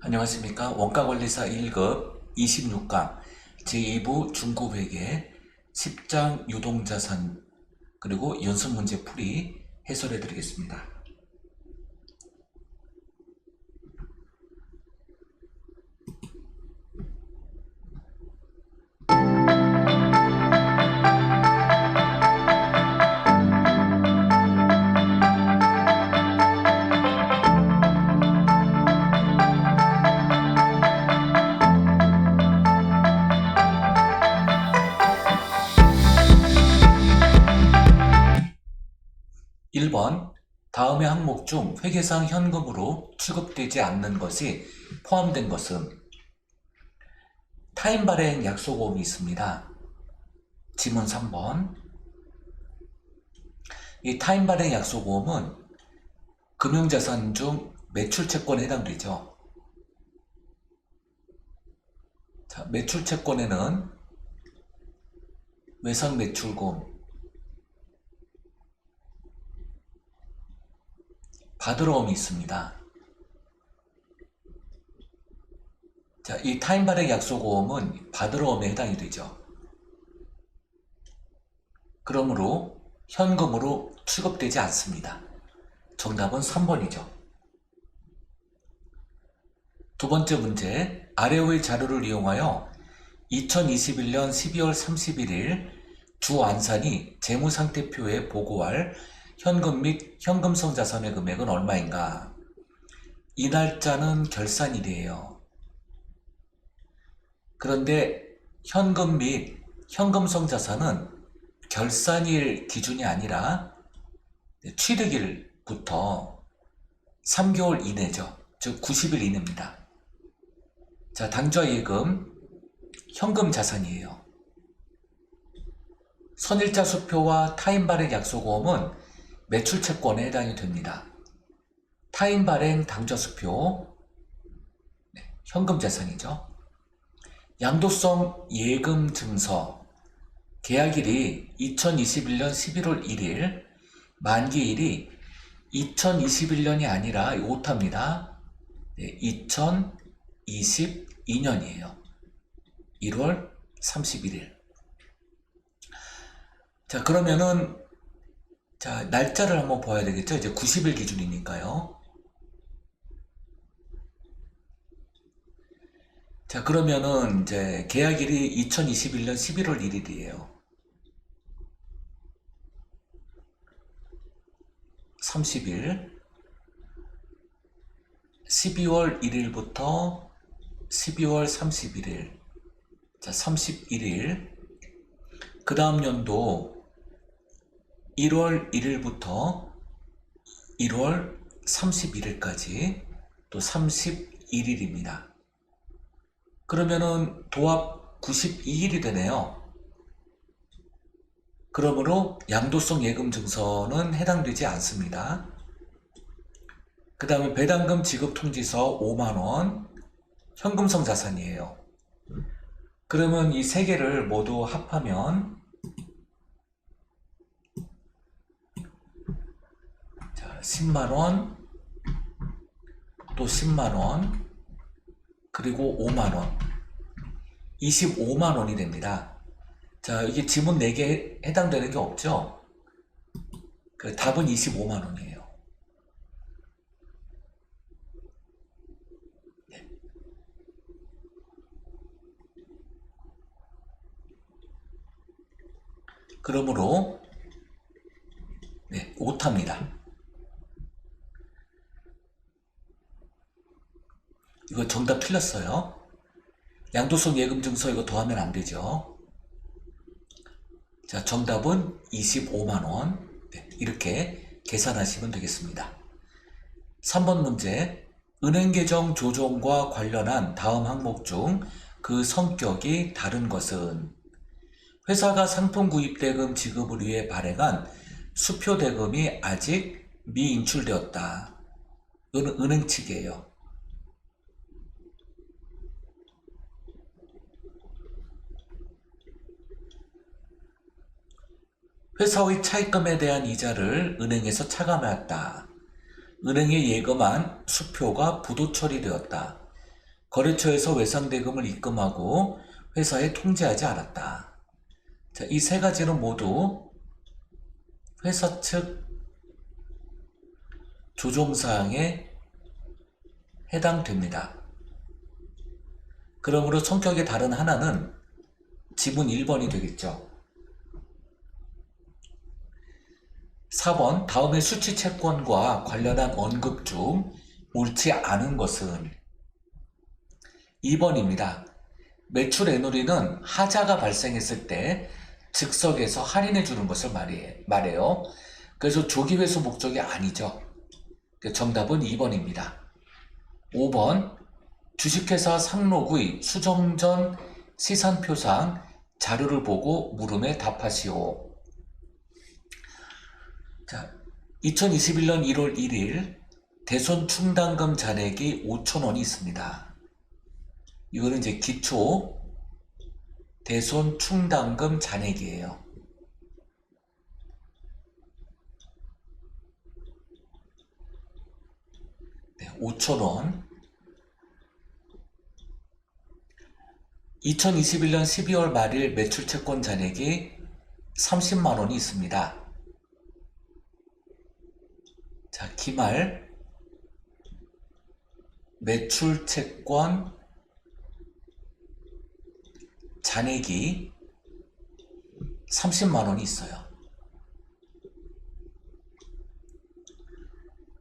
안녕하십니까. 원가관리사 1급 26강 제2부 중고회계 10장 유동자산 그리고 연습문제 풀이 해설해 드리겠습니다. 1번 다음의 항목 중 회계상 현금으로 취급되지 않는 것이 포함된 것은 타인 발행 약속보험이 있습니다. 지문 3번. 이 타인 발행 약속보험은 금융자산 중 매출채권에 해당되죠. 자, 매출채권에는 외상매출금, 받으러움이 있습니다. 자, 이 타인 발행 약속보험은 받으러움에 해당이 되죠. 그러므로 현금으로 취급되지 않습니다. 정답은 3번이죠. 두 번째 문제, 아래의 자료를 이용하여 2021년 12월 31일 주안산이 재무상태표에 보고할 현금 및 현금성 자산의 금액은 얼마인가? 이 날짜는 결산일이에요. 그런데 현금 및 현금성 자산은 결산일 기준이 아니라 취득일부터 3개월 이내죠. 즉 90일 이내입니다. 자, 당좌예금 현금 자산이에요. 선일자 수표와 타인 발행 약속보험은 매출채권에 해당이 됩니다. 타인 발행 당좌 수표, 현금 자산이죠. 양도성 예금 증서, 계약일이 2021년 11월 1일, 만기일이 2021년이 아니라 오타입니다. 2022년이에요. 1월 31일. 자, 그러면은 자, 날짜를 한번 봐야 되겠죠. 이제 90일 기준이니까요. 자, 그러면은 이제 계약일이 2021년 11월 1일이에요. 30일. 12월 1일부터 12월 31일. 자, 31일. 그 다음 연도 1월 1일부터 1월 31일까지 또 31일입니다. 그러면은 도합 92일이 되네요. 그러므로 양도성 예금 증서는 해당되지 않습니다. 그 다음에 배당금 지급 통지서 5만원, 현금성 자산이에요. 그러면 이 세 개를 모두 합하면 자, 10만원, 또 10만원, 그리고 5만원, 25만원이 됩니다. 자, 이게 지문 4개 해당되는 게 없죠? 그 답은 25만원이에요. 그러므로 오타입니다. 이거 정답 틀렸어요. 양도성 예금 증서 이거 더하면 안 되죠. 자, 정답은 25만원. 이렇게 계산하시면 되겠습니다. 3번 문제, 은행 계정 조정과 관련한 다음 항목 중 그 성격이 다른 것은 회사가 상품 구입 대금 지급을 위해 발행한 수표 대금이 아직 미인출되었다. 이거는 은행 측이에요. 회사의 차입금에 대한 이자를 은행에서 차감해왔다. 은행에 예금한 수표가 부도 처리되었다. 거래처에서 외상대금을 입금하고 회사에 통지하지 않았다. 자, 이 세 가지는 모두 회사 측 조정사항에 해당됩니다. 그러므로 성격의 다른 하나는 지문 1번이 되겠죠. 4번, 다음의 수취 채권과 관련한 언급 중 옳지 않은 것은 2번입니다. 매출 애누리는 하자가 발생했을 때 즉석에서 할인해 주는 것을 말해요. 그래서 조기회수 목적이 아니죠. 정답은 2번입니다. 5번, 주식회사 상록의 수정 전 시산표상 자료를 보고 물음에 답하시오. 자, 2021년 1월 1일 대손 충당금 잔액이 5,000원이 있습니다. 이거는 이제 기초 대손 충당금 잔액이에요. 네, 5,000원. 2021년 12월 말일 매출채권 잔액이 30만 원이 있습니다. 자, 기말 매출채권 잔액이 30만 원이 있어요.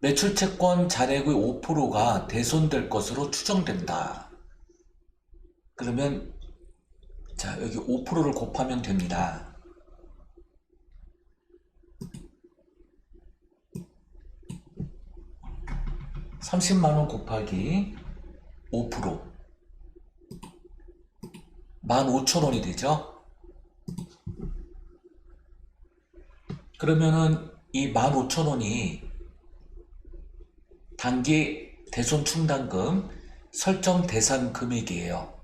매출채권 잔액의 5%가 대손될 것으로 추정된다. 그러면 자, 여기 5%를 곱하면 됩니다. 30만 원 곱하기 5%. 15,000원이 되죠. 그러면은 이 15,000원이 단기 대손 충당금 설정 대상 금액이에요.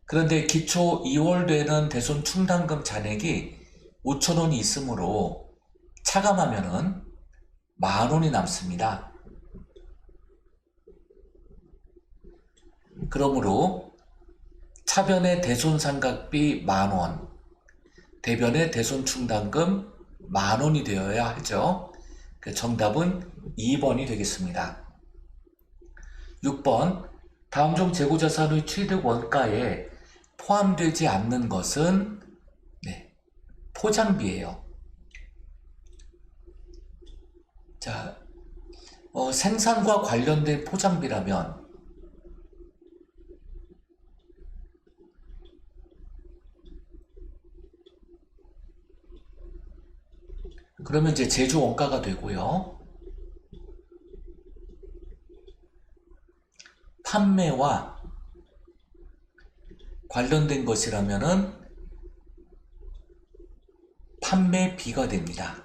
그런데 기초 2월 되는 대손 충당금 잔액이 5,000원이 있으므로 차감하면은 10,000원이 남습니다. 그러므로 차변의 대손 상각비 10,000원, 대변의 대손 충당금 10,000원이 되어야 하죠. 정답은 2번이 되겠습니다. 6번, 다음 중 재고자산의 취득 원가에 포함되지 않는 것은 포장비예요. 자, 생산과 관련된 포장비라면 그러면 이제 제조 원가가 되고요. 판매와 관련된 것이라면은 판매비가 됩니다.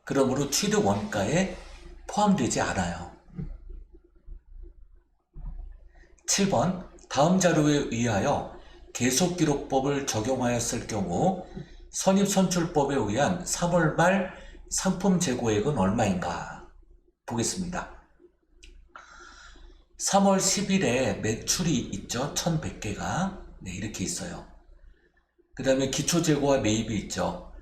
그러므로 취득 원가에 포함되지 않아요. 7번, 다음 자료에 의하여 계속기록법을 적용하였을 경우 선입선출법에 의한 3월 말 상품 재고액은 얼마인가? 보겠습니다. 3월 10일에 매출이 있죠. 1,100개가. 네, 이렇게 있어요. 그 다음에 기초재고와 매입이 있죠.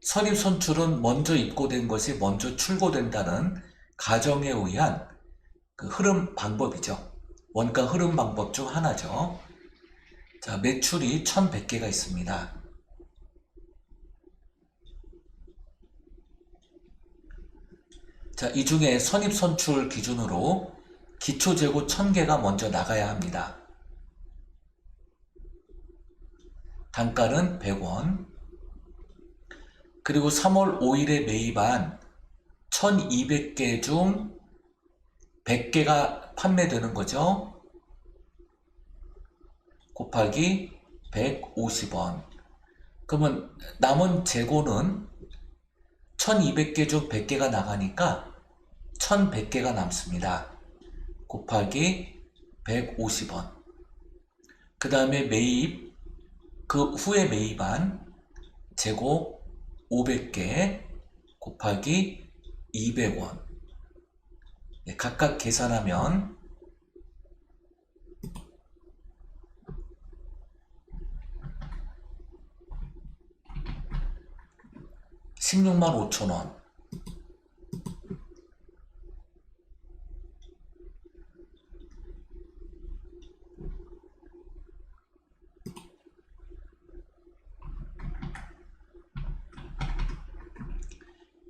선입선출은 먼저 입고된 것이 먼저 출고된다는 가정에 의한 그 흐름 방법이죠. 원가 흐름 방법 중 하나죠. 자, 매출이 1,100개가 있습니다. 자, 이 중에 선입선출 기준으로 기초재고 1,000개가 먼저 나가야 합니다. 단가는 100원. 그리고 3월 5일에 매입한 1,200개 중 100개가 판매되는 거죠. 곱하기 150원. 그러면 남은 재고는 1,200개 중 100개가 나가니까 1,100개가 남습니다. 곱하기 150원. 그 다음에 매입, 그 후에 매입한 재고 500개 곱하기 200원. 각각 계산하면 16만 5천 원.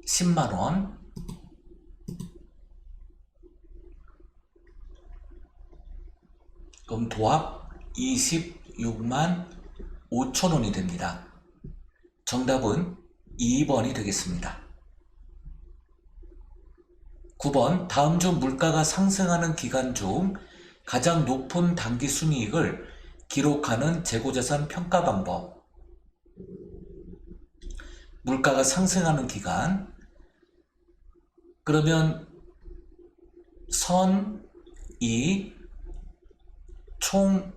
(10만원) 그럼 도합 26만 5천 원이 됩니다. 정답은 2번이 되겠습니다. 9번 다음 중 물가가 상승하는 기간 중 가장 높은 단기 순이익을 기록하는 재고자산 평가 방법. 물가가 상승하는 기간, 그러면 선, 이, 총,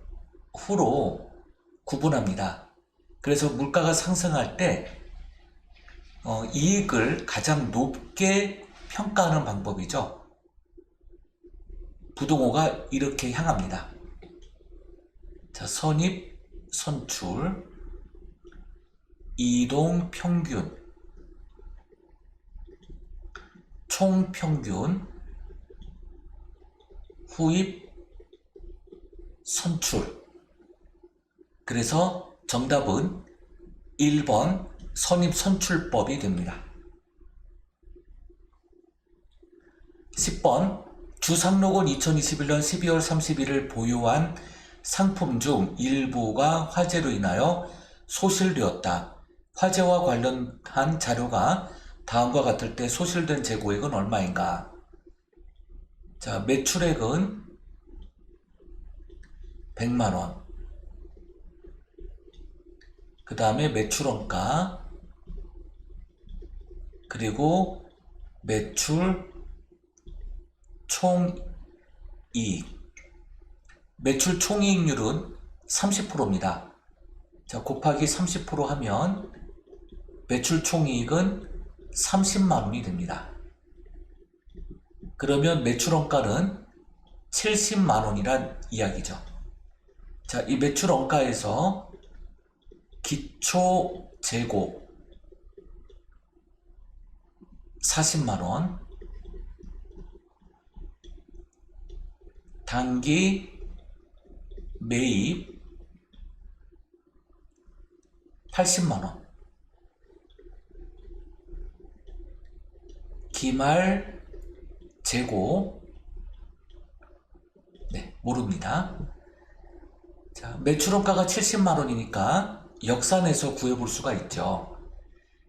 후로 구분합니다. 그래서 물가가 상승할 때 이익을 가장 높게 평가하는 방법이죠. 부동호가 이렇게 향합니다. 자, 선입, 선출, 이동 평균, 총평균, 후입, 선출. 그래서 정답은 1번 선입선출법이 됩니다. 10번 주상록은 2021년 12월 31일 보유한 상품 중 일부가 화재로 인하여 소실되었다. 화재와 관련한 자료가 다음과 같을 때 소실된 재고액은 얼마인가? 자, 매출액은 100만원. 그 다음에 매출원가, 그리고 매출 총이익. 매출 총이익률은 30%입니다. 자, 곱하기 30% 하면 매출 총이익은 30만원이 됩니다. 그러면 매출원가는 70만원이란 이야기죠. 자, 이 매출원가에서 기초 재고 40만원, 단기 매입 80만원, 기말 재고 모릅니다. 자, 매출원가가 70만원이니까 역산해서 구해볼 수가 있죠.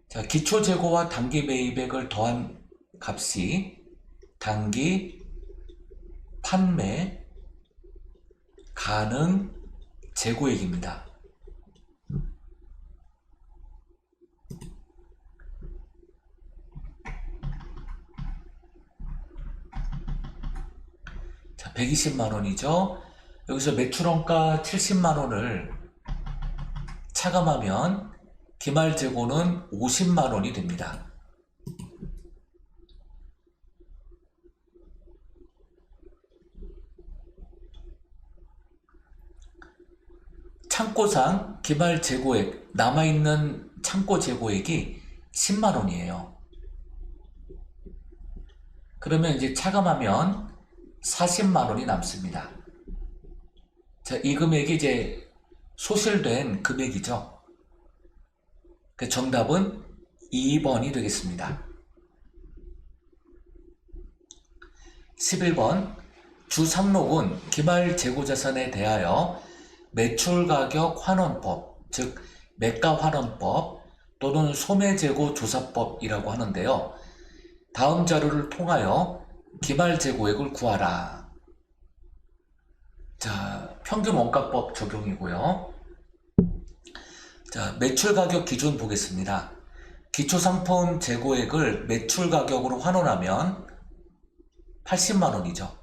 자, 기초 재고와 단기 매입액을 더한 값이 단기 판매 가능 재고액입니다. 자, 120만원이죠. 여기서 매출원가 70만원을 차감하면 기말 재고는 50만원이 됩니다. 창고상 기말 재고액, 남아있는 창고 재고액이 10만원이에요. 그러면 이제 차감하면 40만원이 남습니다. 자, 이 금액이 이제 소실된 금액이죠. 그 정답은 2번이 되겠습니다. 11번 주상록은 기말 재고자산에 대하여 매출가격 환원법, 즉 매가환원법 또는 소매재고조사법이라고 하는데요. 다음 자료를 통하여 기말 재고액을 구하라. 자, 평균 원가법 적용이고요. 자, 매출가격 기준 보겠습니다. 기초상품 재고액을 매출가격으로 환원하면 80만원이죠.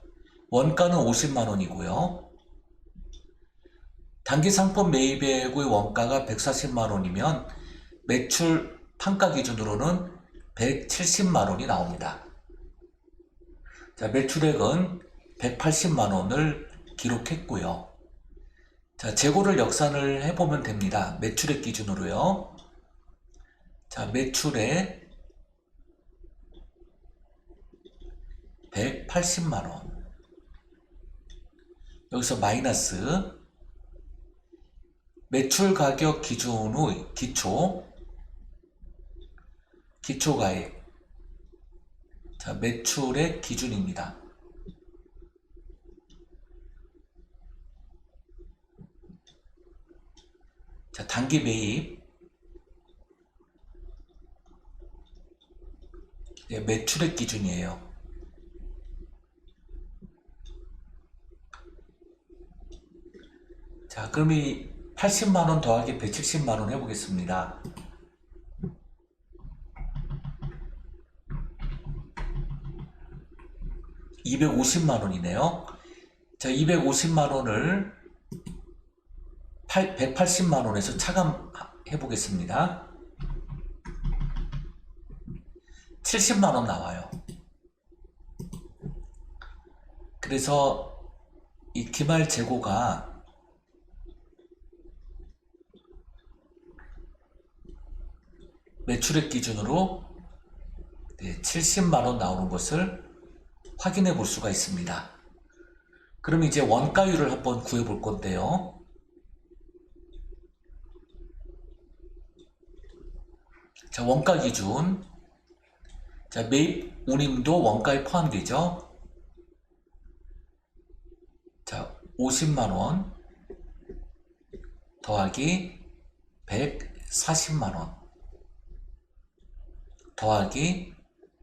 원가는 50만원이고요. 단기상품 매입액의 원가가 140만원이면 매출 판가 기준으로는 170만원이 나옵니다. 자, 매출액은 180만원을 기록했고요. 자, 재고를 역산을 해보면 됩니다. 매출액 기준으로요. 자, 매출액 180만원. 여기서 마이너스 매출 가격 기준의 기초가액. 자, 매출의 기준입니다. 자, 단기 매입. 네, 매출의 기준이에요. 자, 그럼 이 80만원 더하기 170만원 해보겠습니다. (250만원이네요) 자, 250만원을 180만원에서 차감해 보겠습니다. 70만원 나와요. 그래서 이 기말 재고가 매출액 기준으로 70만원 나오는 것을 확인해 볼 수가 있습니다. 그럼 이제 원가율을 한번 구해 볼 건데요. 자, 원가 기준. 자, 매입 운임도 원가에 포함되죠. 자, 50만원 더하기 140만원 더하기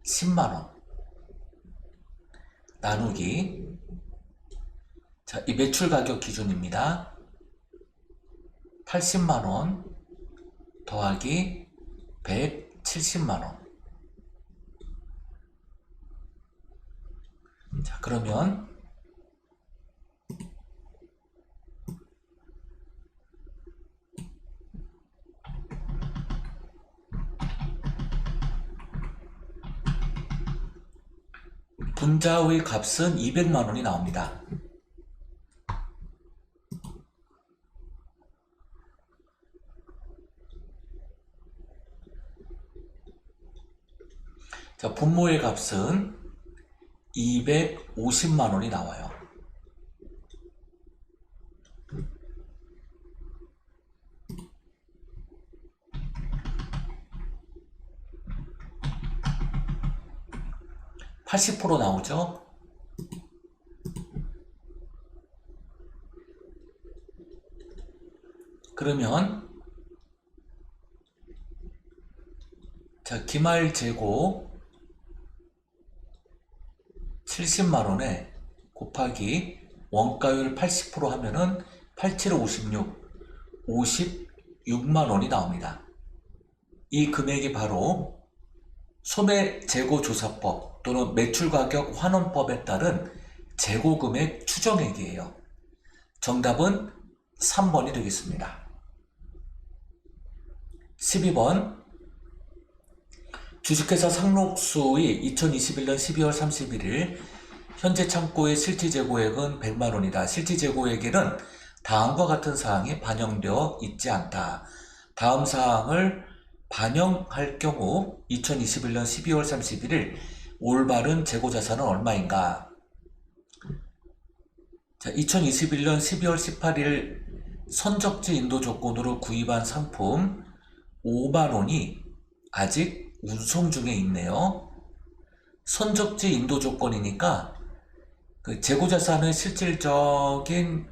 10만원 나누기. 자, 이 매출 가격 기준입니다. 80만원 더하기 170만원. 자, 그러면 분자의 값은 200만원이 나옵니다. 자, 분모의 값은 250만원이 나와요. (80% 나오죠? 그러면 자, 기말 재고 70만원에 곱하기 원가율 80% 하면은 8756, 56만원이 나옵니다. 이 금액이 바로 소매재고조사법 또는 매출가격 환원법에 따른 재고금액 추정액이에요. 정답은 3번이 되겠습니다. 12번. 주식회사 상록수의 2021년 12월 31일 현재 창고의 실질재고액은 100만원이다. 실질재고액에는 다음과 같은 사항이 반영되어 있지 않다. 다음 사항을 반영할 경우 2021년 12월 31일 올바른 재고자산은 얼마인가? 자, 2021년 12월 18일 선적지 인도 조건으로 구입한 상품 5만원이 아직 운송 중에 있네요. 선적지 인도 조건이니까 그 재고자산의 실질적인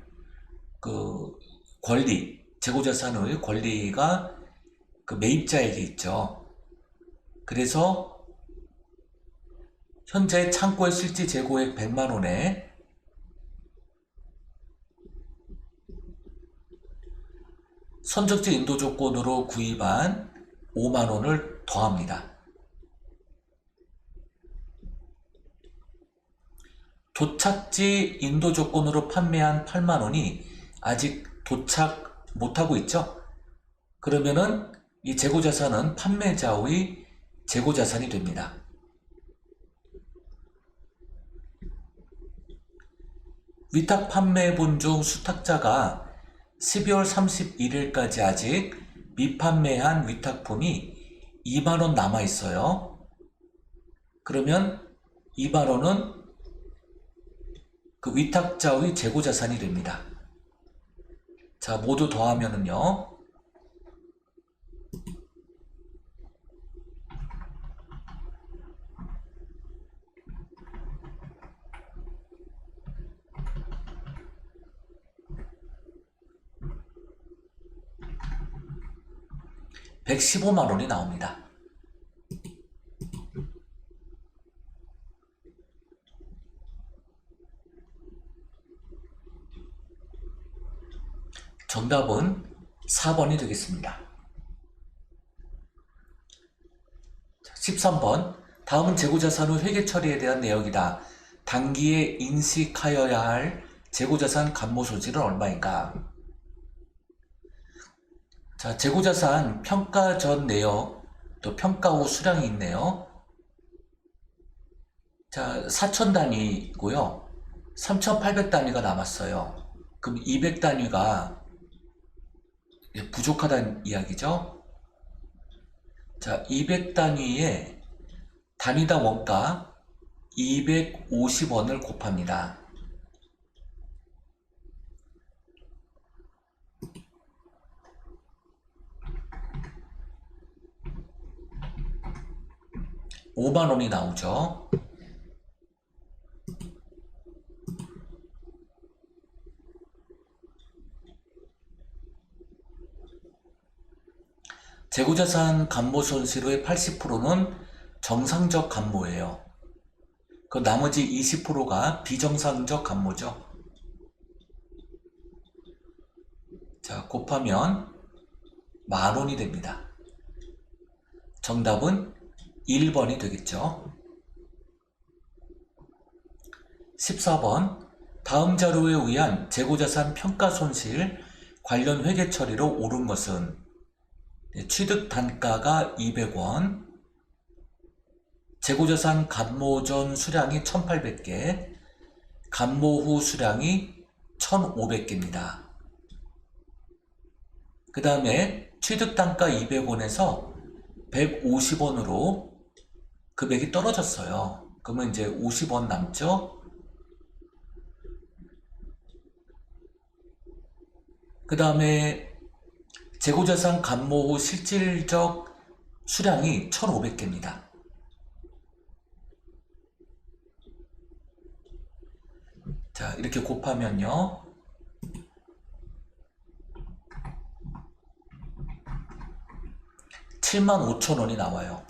그 권리, 재고자산의 권리가 그 매입자에게 있죠. 그래서 현재 창고의 실질 재고액 100만원에 선적지 인도 조건으로 구입한 5만원을 더합니다. 도착지 인도 조건으로 판매한 8만원이 아직 도착 못하고 있죠. 그러면은 이 재고자산은 판매자의 재고자산이 됩니다. 위탁 판매분 중 수탁자가 12월 31일까지 아직 미판매한 위탁품이 2만원 남아있어요. 그러면 2만원은 그 위탁자의 재고자산이 됩니다. 자, 모두 더하면은요. 115만 원이 나옵니다. 정답은 4번이 되겠습니다. 13번. 다음은 재고자산 후 회계 처리에 대한 내역이다. 단기에 인식하여야 할 재고자산 감모 소질은 얼마인가? 자, 재고자산 평가 전 내역, 또 평가 후 수량이 있네요. 자, 4,000단위고요. 3,800단위가 남았어요. 그럼 200단위가 부족하다는 이야기죠. 자, 200단위에 단위당 원가 250원을 곱합니다. (5만원이) 나오죠. 재고자산 감모 손실의 80%는 정상적 감모예요. 그 나머지 20%가 비정상적 감모죠. 자, 곱하면 10,000원이 됩니다. 정답은 1번이 되겠죠. 14번. 다음 자료에 의한 재고자산 평가 손실 관련 회계 처리로 옳은 것은 취득 단가가 200원, 재고자산 감모 전 수량이 1,800개, 감모 후 수량이 1,500개입니다. 그 다음에 취득 단가 200원에서 150원으로 금액이 떨어졌어요. 그러면 이제 50원 남죠? 그 다음에 재고자산 감모 후 실질적 수량이 1,500개입니다. 자, 이렇게 곱하면요. 75,000원이 나와요.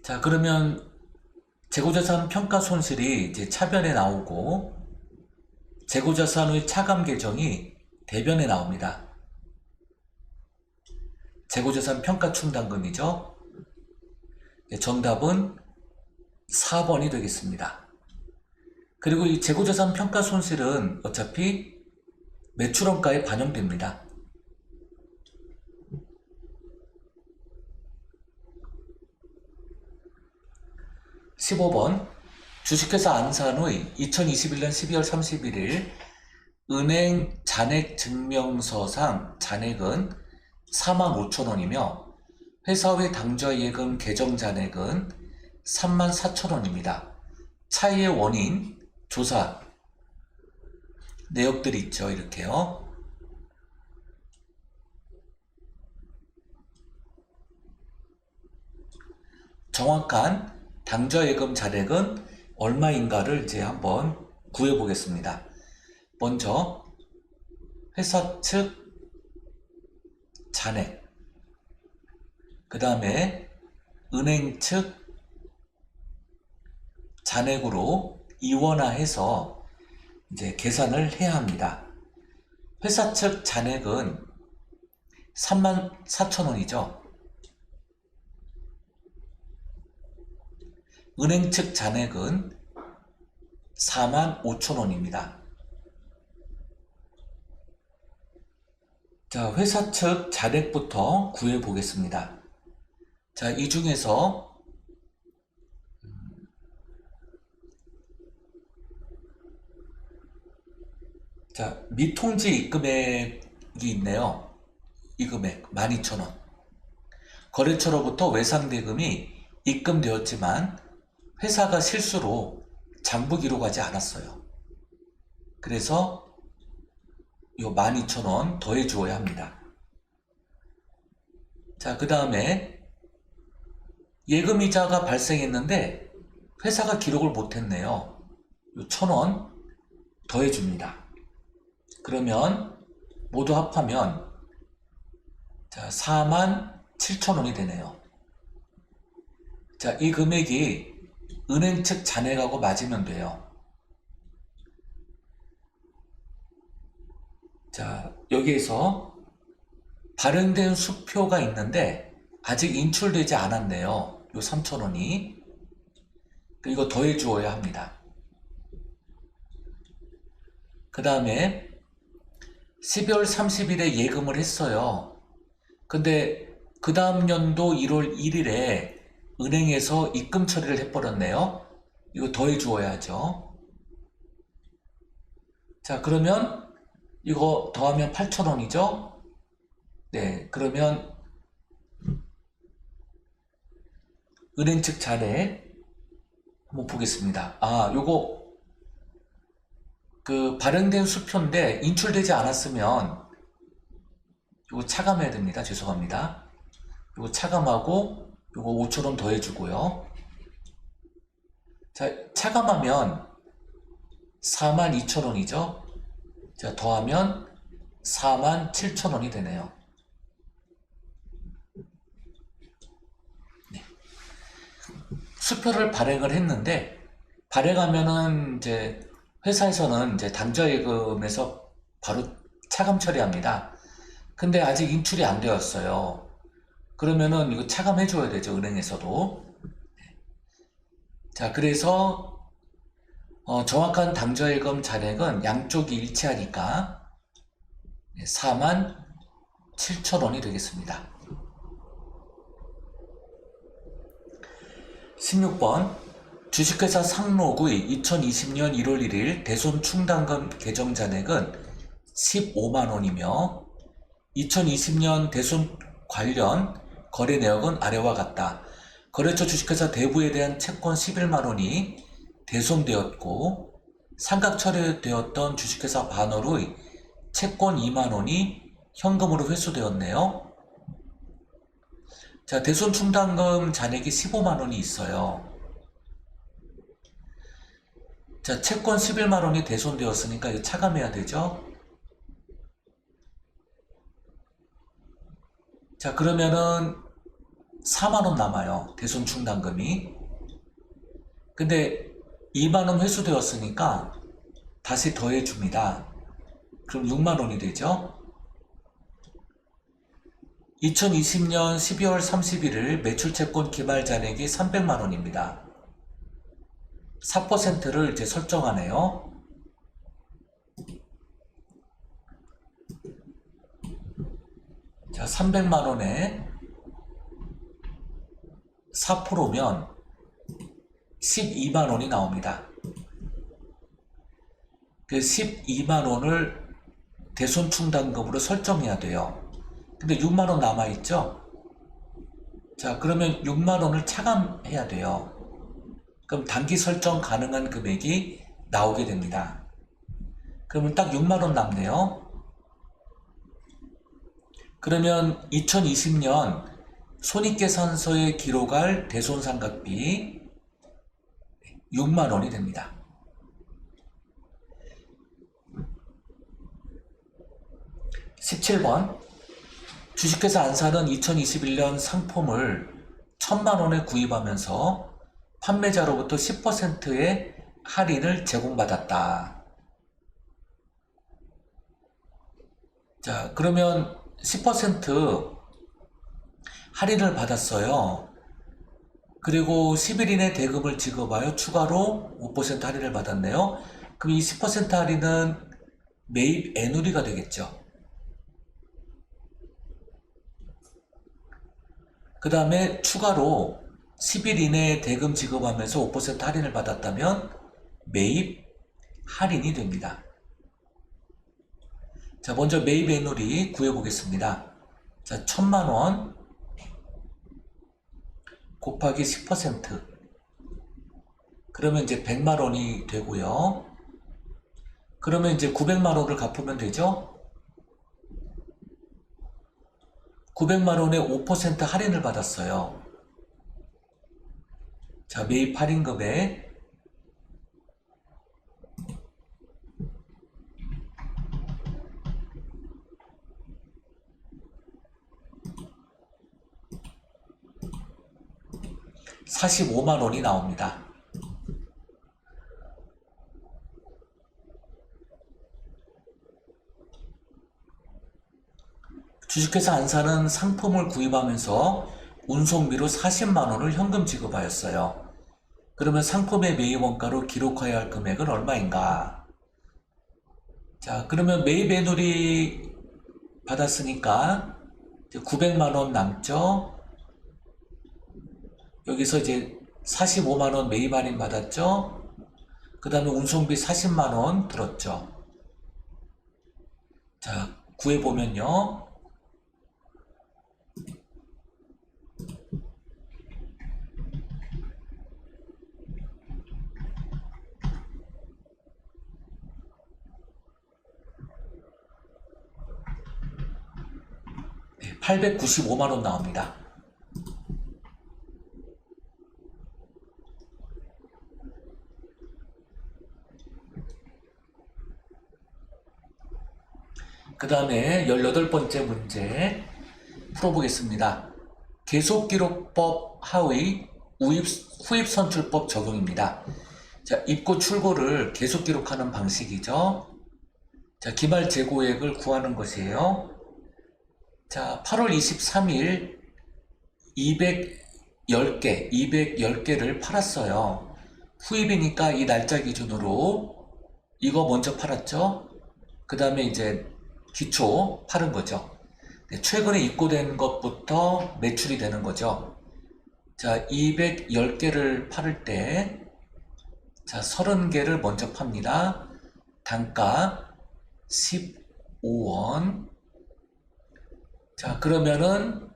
자, 그러면 재고자산 평가 손실이 이제 차변에 나오고 재고자산의 차감 계정이 대변에 나옵니다. 재고자산 평가 충당금이죠. 정답은 4번이 되겠습니다. 그리고 이 재고자산 평가 손실은 어차피 매출원가에 반영됩니다. 15번. 주식회사 안산의 2021년 12월 31일 은행 잔액 증명서상 잔액은 45,000원이며 회사의 당좌예금 계정 잔액은 34,000원입니다. 차이의 원인 조사 내역들이 있죠. 이렇게요. 정확한 당좌예금 잔액은 얼마인가를 이제 한번 구해 보겠습니다. 먼저 회사 측 잔액, 그 다음에 은행 측 잔액으로 이원화해서 이제 계산을 해야 합니다. 회사 측 잔액은 34,000원이죠. 은행 측 잔액은 45,000원입니다. 자, 회사 측 잔액부터 구해 보겠습니다. 자, 이 중에서 자, 미통지 입금액이 있네요. 이 금액 12,000원. 거래처로부터 외상대금이 입금되었지만 회사가 실수로 장부 기록하지 않았어요. 그래서 요 12,000원 더해 주어야 합니다. 자, 그 다음에 예금이자가 발생했는데 회사가 기록을 못했네요. 요 1,000원 더해 줍니다. 그러면 모두 합하면 자, 47,000원이 되네요. 자, 이 금액이 은행 측 잔액하고 맞으면 돼요. 자, 여기에서 발행된 수표가 있는데 아직 인출되지 않았네요. 요 3,000원이. 이거 더해 주어야 합니다. 그 다음에 12월 30일에 예금을 했어요. 근데 그 다음 연도 1월 1일에 은행에서 입금 처리를 해버렸네요. 이거 더해 주어야죠. 자, 그러면 이거 더하면 8,000원이죠? 네, 그러면 은행 측 잔액 한번 보겠습니다. 아, 요거 그 발행된 수표인데 인출되지 않았으면 요거 차감해야 됩니다. 죄송합니다. 요거 차감하고 요거 5,000원 더해주고요. 자, 차감하면 42,000원이죠. 자, 더하면 47,000원이 되네요. 네. 수표를 발행을 했는데 발행하면은 이제 회사에서는 이제 당좌예금에서 바로 차감 처리합니다. 근데 아직 인출이 안 되었어요. 그러면은 이거 차감해 줘야 되죠, 은행에서도. 자, 그래서 정확한 당좌예금 잔액은 양쪽이 일치하니까 47,000원이 되겠습니다. 16번 주식회사 상록의 2020년 1월 1일 대손 충당금 계정 잔액은 15만원이며 2020년 대손 관련 거래 내역은 아래와 같다. 거래처 주식회사 대부에 대한 채권 11만원이 대손되었고 상각 처리되었던 주식회사 반월의 채권 2만원이 현금으로 회수되었네요. 자, 대손 충당금 잔액이 15만원이 있어요. 자, 채권 11만원이 대손되었으니까 이거 차감해야 되죠. 자, 그러면은 4만원 남아요. 대손 충당금이. 근데 2만원 회수되었으니까 다시 더해줍니다. 그럼 6만원이 되죠. 2020년 12월 31일 매출채권 기말 잔액이 300만원입니다. 4%를 이제 설정하네요. 자, 300만원에 4%면 12만원이 나옵니다. 그 12만원을 대손 충당금으로 설정해야 돼요. 근데 6만원 남아있죠? 자, 그러면 6만원을 차감해야 돼요. 그럼 단기 설정 가능한 금액이 나오게 됩니다. 그러면 딱 6만원 남네요. 그러면 2020년 손익계산서에 기록할 대손상각비 6만원이 됩니다. (17번) 주식회사 안사는 2021년 상품을 1,000만원에 구입하면서 판매자로부터 10%의 할인을 제공받았다. 자, 그러면 10% 할인을 받았어요. 그리고 10일 이내 대금을 지급하여 추가로 5% 할인을 받았네요. 그럼 이 10% 할인은 매입 애누리가 되겠죠. 그 다음에 추가로 10일 이내에 대금 지급하면서 5% 할인을 받았다면 매입 할인이 됩니다. 자, 먼저 매입 애누리 구해보겠습니다. 자, 1000만원 곱하기 10%. 그러면 이제 100만원이 되고요. 그러면 이제 900만원을 갚으면 되죠? 900만원에 5% 할인을 받았어요. 자, 매입 할인금액 45만원이 나옵니다. 주식회사 안사는 상품을 구입하면서 운송비로 40만원을 현금 지급하였어요. 그러면 상품의 매입 원가로 기록해야 할 금액은 얼마인가? 자, 그러면 매입 애누리 받았으니까 900만원 남죠? 여기서 이제 45만원 매입 할인 받았죠? 그 다음에 운송비 40만원 들었죠? 자, 구해보면요. 네, 895만원 나옵니다. 그 다음에 18번째 문제 풀어보겠습니다. 계속기록법 하위 후입선출법 적용입니다. 자, 입고 출고를 계속 기록하는 방식이죠. 자, 기말 재고액을 구하는 것이에요. 자, 8월 23일 210개를 팔았어요. 후입이니까 이 날짜 기준으로 이거 먼저 팔았죠. 그 다음에 이제 기초 팔은 거죠. 네, 최근에 입고된 것부터 매출이 되는 거죠. 자, 210개를 팔을 때, 자, 30개를 먼저 팝니다. 단가 15원. 자, 그러면은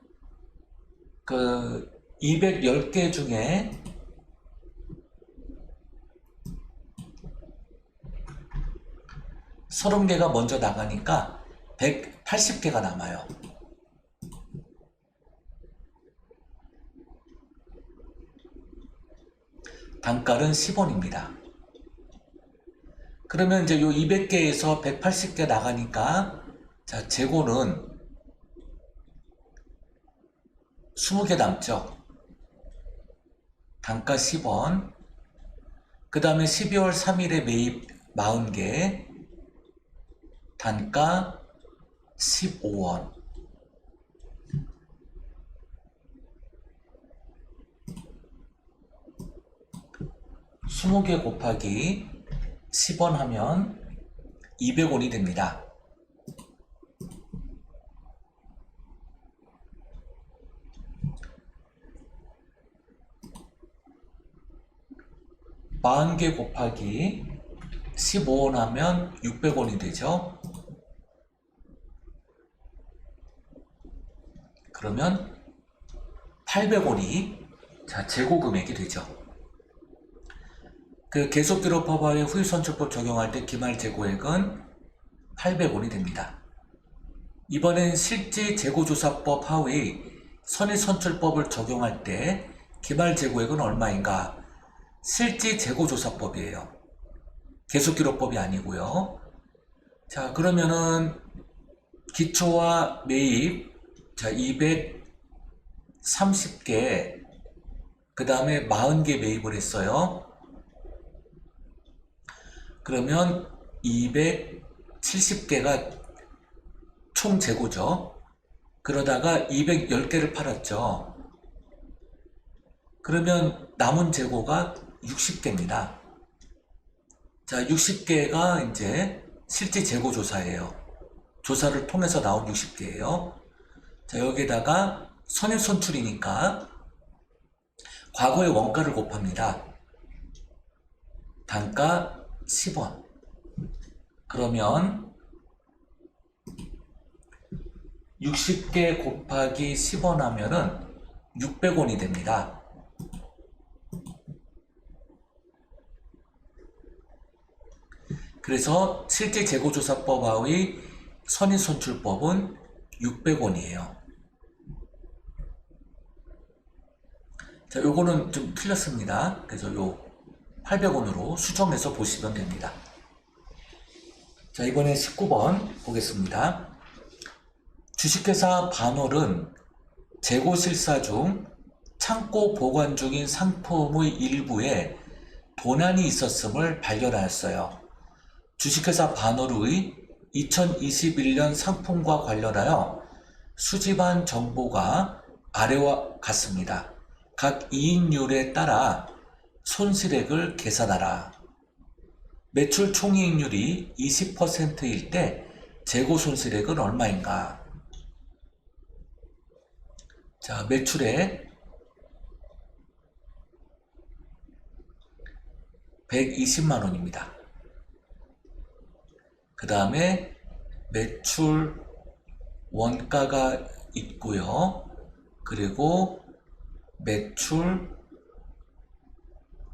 그 210개 중에 30개가 먼저 나가니까 180개가 남아요. 단가는 10원입니다. 그러면 이제 요 200개에서 180개 나가니까 자, 재고는 20개 남죠. 단가 10원. 그 다음에 12월 3일에 매입 40개. 단가 15원. 20개 곱하기 10원 하면 200원이 됩니다. 마흔 개 곱하기 15원 하면 600원이 되죠. 그러면 800원이 자, 재고 금액이 되죠. 그 계속기록법하의 후입선출법 적용할 때 기말 재고액은 800원이 됩니다. 이번엔 실제 재고조사법 하위 선입선출법을 적용할 때 기말 재고액은 얼마인가? 실제 재고조사법이에요. 계속기록법이 아니고요. 자, 그러면은 기초와 매입, 자, 230개, 그 다음에 40개 매입을 했어요. 그러면 270개가 총 재고죠. 그러다가 210개를 팔았죠. 그러면 남은 재고가 60개입니다. 자, 60개가 이제 실제 재고 조사예요. 조사를 통해서 나온 60개예요. 자, 여기에다가 선입선출이니까 과거의 원가를 곱합니다. 단가 10원. 그러면 60개 곱하기 10원 하면은 600원이 됩니다. 그래서 실제 재고조사법하의 선인선출법은 600원이에요. 자, 요거는 좀 틀렸습니다. 그래서 요 800원으로 수정해서 보시면 됩니다. 자, 이번에 19번 보겠습니다. 주식회사 반월은 재고실사 중 창고 보관 중인 상품의 일부에 도난이 있었음을 발견하였어요. 주식회사 반월의 2021년 상품과 관련하여 수집한 정보가 아래와 같습니다. 각 이익률에 따라 손실액을 계산하라. 매출 총이익률이 20%일 때 재고 손실액은 얼마인가? 자, 매출액 120만원입니다. 그 다음에 매출 원가가 있고요. 그리고 매출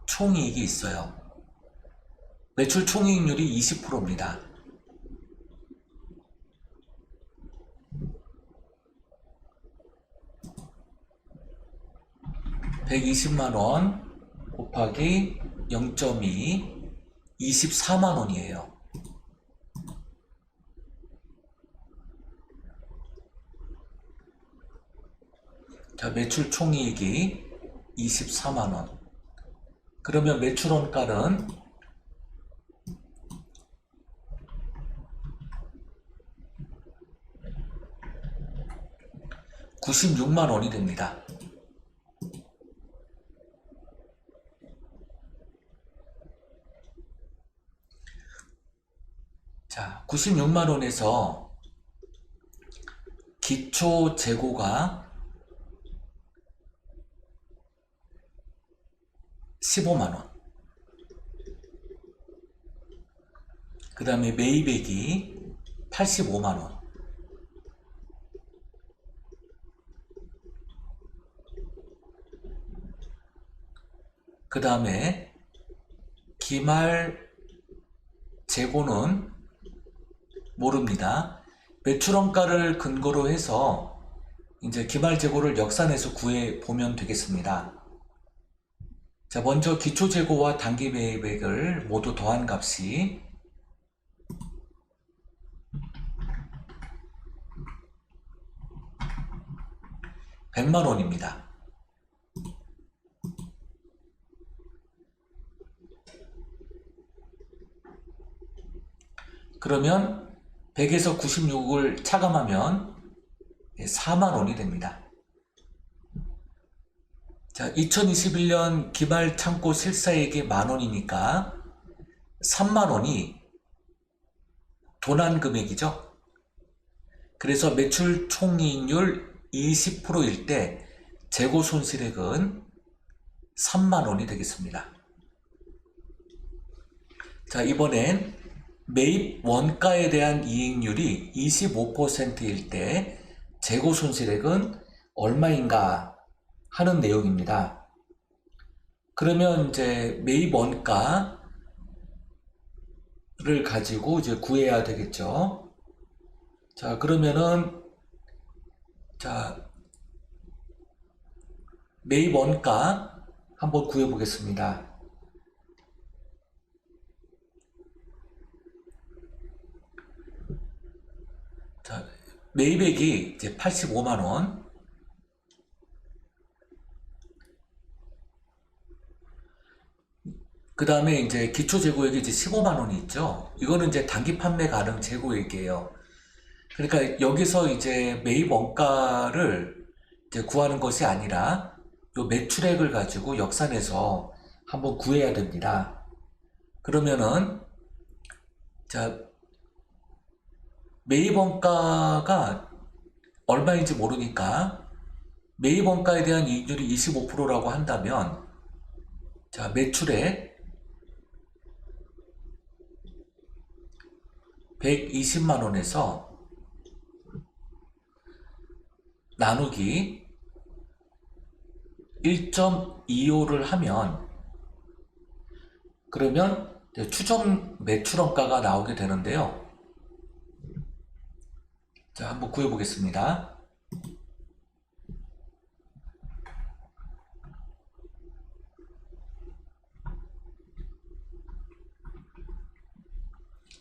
총이익이 있어요. 매출 총이익률이 20%입니다. (120만원) 곱하기 0.2 (24만원이에요) 자, 매출 총이익이 24만원. 그러면 매출 원가는 96만원이 됩니다. 자, 96만원에서 기초 재고가 15만원, 그 다음에 매입액이 85만원, 그 다음에 기말 재고는 모릅니다. 매출원가를 근거로 해서 이제 기말 재고를 역산해서 구해 보면 되겠습니다. 자, 먼저 기초 재고와 단기 매입액을 모두 더한 값이 100만원입니다. 그러면 100에서 96을 차감하면 4만원이 됩니다. 자, 2021년 기말 창고 실사액이 만원이니까 3만원이 도난 금액이죠. 그래서 매출 총이익률 20%일 때 재고 손실액은 3만원이 되겠습니다. 자, 이번엔 매입 원가에 대한 이익률이 25%일 때 재고 손실액은 얼마인가 하는 내용입니다. 그러면 이제 매입 원가를 가지고 이제 구해야 되겠죠. 자, 그러면은 자, 매입 원가 한번 구해 보겠습니다. 자, 매입액이 이제 85만원, 그 다음에 이제 기초 재고액이 이제 15만원이 있죠. 이거는 이제 단기 판매 가능 재고액이에요. 그러니까 여기서 이제 매입 원가를 이제 구하는 것이 아니라 요 매출액을 가지고 역산해서 한번 구해야 됩니다. 그러면은 자, 매입 원가가 얼마인지 모르니까 매입 원가에 대한 이익률이 25%라고 한다면 자, 매출액 120만원에서 나누기 1.25를 하면, 그러면 추정 매출원가가 나오게 되는데요. 자, 한번 구해보겠습니다.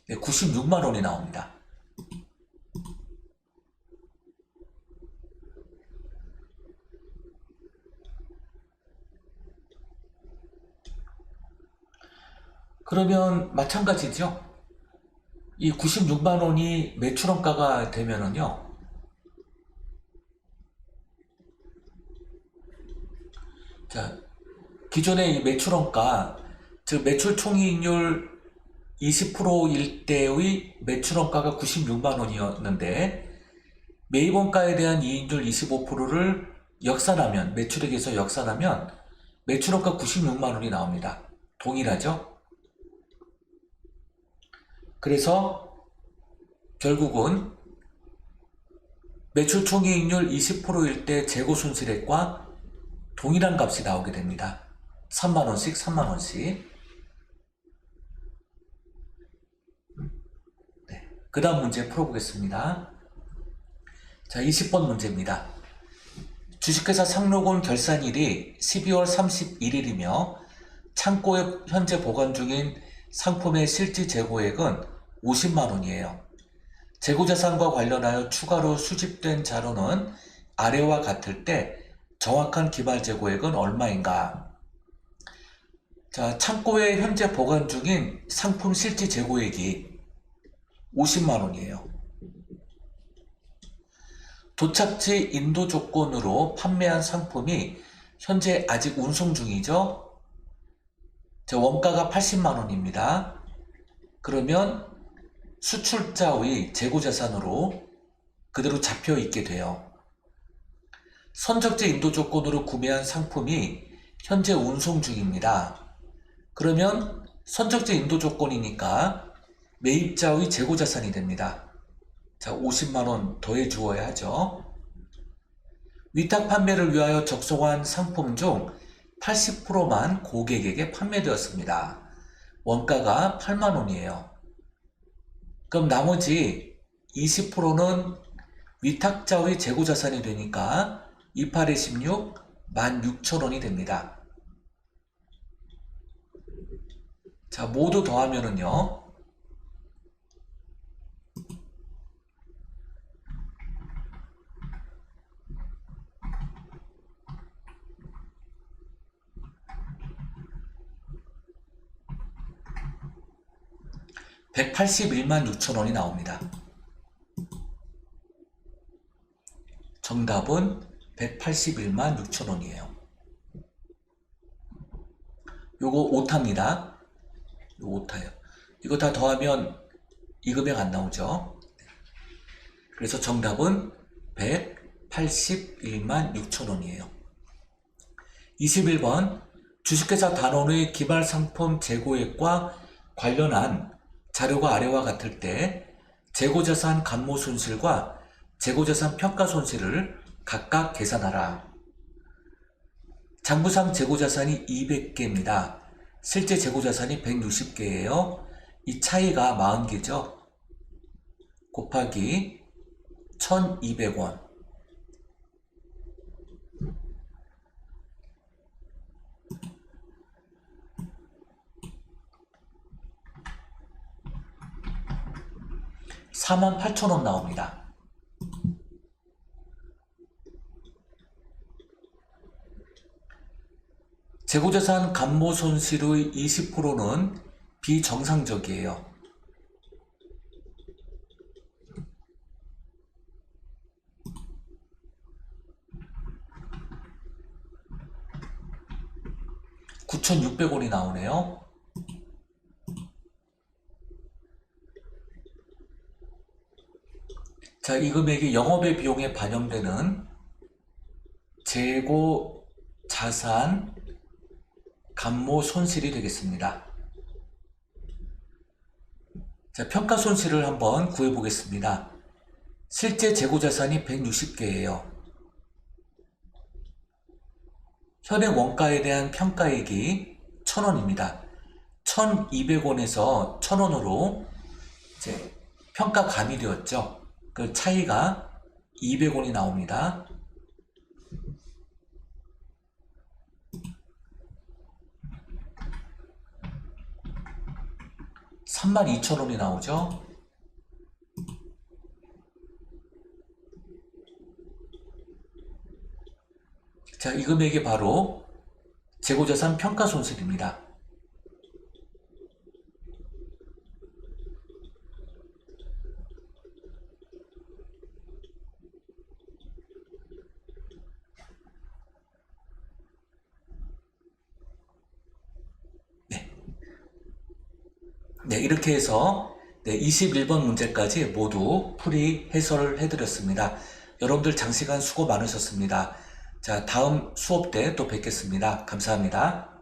네, 96만 원이 나옵니다. 그러면 마찬가지죠. 이 96만 원이 매출원가가 되면은요. 자, 기존의 이 매출원가, 즉 매출 총이익률 20%일 때의 매출원가가 96만 원이었는데, 매입원가에 대한 이익률 25%를 역산하면, 매출액에서 역산하면 매출원가 96만 원이 나옵니다. 동일하죠? 그래서 결국은 매출 총이익률 20%일 때 재고 손실액과 동일한 값이 나오게 됩니다. 3만원씩 3만원씩. 네. 그 다음 문제 풀어보겠습니다. 자, 20번 문제입니다. 주식회사 상록은 결산일이 12월 31일이며 창고에 현재 보관 중인 상품의 실질 재고액은 50만 원이에요. 재고자산과 관련하여 추가로 수집된 자료는 아래와 같을 때 정확한 기말 재고액은 얼마인가? 자, 창고에 현재 보관 중인 상품 실질 재고액이 50만 원이에요. 도착지 인도 조건으로 판매한 상품이 현재 아직 운송 중이죠? 원가가 80만 원입니다. 그러면 수출자의 재고자산으로 그대로 잡혀 있게 돼요. 선적지 인도 조건으로 구매한 상품이 현재 운송 중입니다. 그러면 선적지 인도 조건이니까 매입자의 재고자산이 됩니다. 자, 50만 원 더해 주어야 하죠. 위탁 판매를 위하여 적송한 상품 중 80%만 고객에게 판매되었습니다. 원가가 8만 원이에요. 그럼 나머지 20%는 위탁자의 재고자산이 되니까 28에 16, 16,000원이 됩니다. 자, 모두 더하면은요. (181만 6천 원이) 나옵니다. 정답은 181만 6천 원이에요. 요거 오타입니다. 요거 오타예요. 이거 다 더하면 이 금액 안 나오죠. 그래서 정답은 181만 6천 원이에요. 21번 주식회사 단원의 기말상품 재고액과 관련한 자료가 아래와 같을 때 재고자산 감모손실과 재고자산 평가손실을 각각 계산하라. 장부상 재고자산이 200개입니다. 실제 재고자산이 160개예요. 이 차이가 40개죠. 곱하기 1200원. (48,000원) 나옵니다. 재고자산 감모손실의 20%는 비정상적이에요. (9,600원이) 나오네요. 자, 이 금액이 영업의 비용에 반영되는 재고 자산 감모 손실이 되겠습니다. 자, 평가 손실을 한번 구해 보겠습니다. 실제 재고 자산이 160개예요. 현행 원가에 대한 평가액이 1,000원입니다. 1,200원에서 1,000원으로 이제 평가 가미되었죠. 그 차이가 200원이 나옵니다. 32,000원이 나오죠. 자, 이 금액이 바로 재고자산 평가손실입니다. 네, 이렇게 해서 21번 문제까지 모두 풀이 해설을 해드렸습니다. 여러분들 장시간 수고 많으셨습니다. 자, 다음 수업 때 또 뵙겠습니다. 감사합니다.